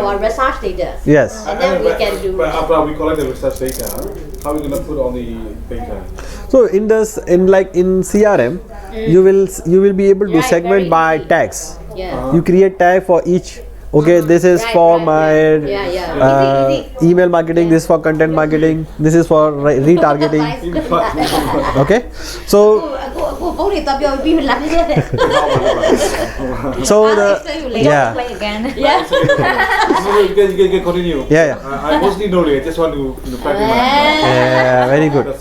our research data. Yes. And then we can do. But after we collect the research data, how are we gonna put on the data? So in CRM, you will be able to Right, segment very by easy. tags. Yeah. You create tag for each. Okay, this is Right, for right, my yeah. Easy. email marketing. This is for content marketing. This is for retargeting. Okay, so Bố thì tập vô vi mình làm như thế. so the yeah. Play again. Yeah. So you can continue. Yeah. I mostly know it. I just want to practice. Yeah, very good.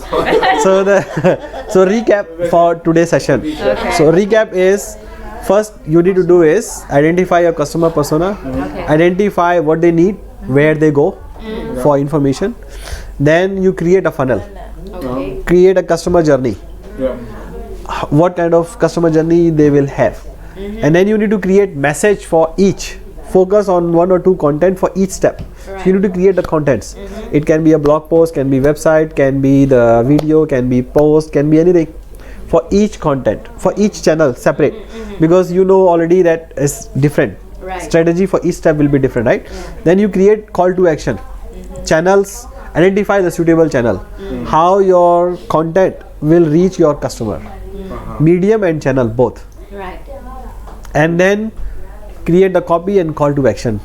So so recap for today's session. So recap is, first you need to do is identify your customer persona, identify what they need, where they go for information. Then you create a funnel, create a customer journey, Yeah. what kind of customer journey they will have, and then you need to create message for each. Focus on one or two content for each step. So you need to create the contents. It can be a blog post, can be website, can be the video, can be post, can be anything. For each content, for each channel separate, because you know already that is different. Right. Strategy for each step will be different, right? Then you create call to action, channels, identify the suitable channel, how your content will reach your customer, medium and channel both, Right. and then create the copy and call to action.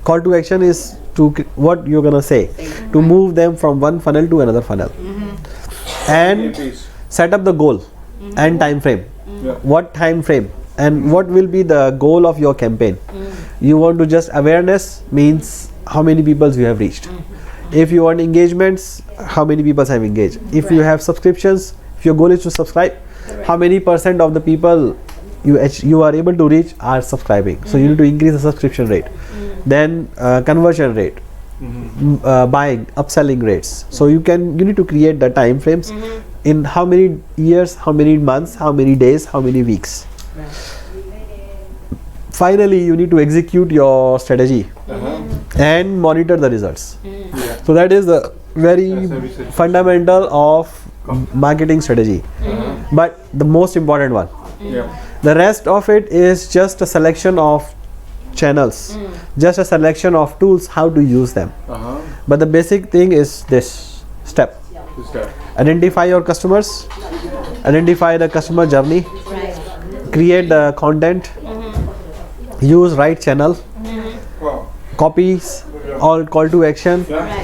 Call to action is to what you're gonna say to move them from one funnel to another funnel, and Please. set up the goal and time frame. Yeah. What time frame and what will be the goal of your campaign? You want to just awareness, means how many people you have reached. If you want engagements, how many people have engaged. If you have subscriptions, if your goal is to subscribe, how many % of the people you are able to reach are subscribing. So you need to increase the subscription rate. Then conversion rate, buying, upselling rates. So you need to create the time frames in how many years, how many months, how many days, how many weeks. Finally, you need to execute your strategy and monitor the results. So that is the very fundamental of marketing strategy, but the most important one. Yeah. The rest of it is just a selection of channels, just a selection of tools, how to use them. But the basic thing is this step: This guy. identify your customers, identify the customer journey, create the content, use right channel, Wow. copies, all call to action, Yeah.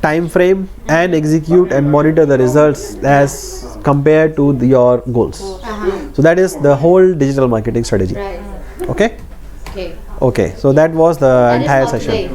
time frame, and execute and monitor the results as compared to your goals. So that is the whole digital marketing strategy. Right. Okay. Okay. Okay, so that was the That is entire all session. today.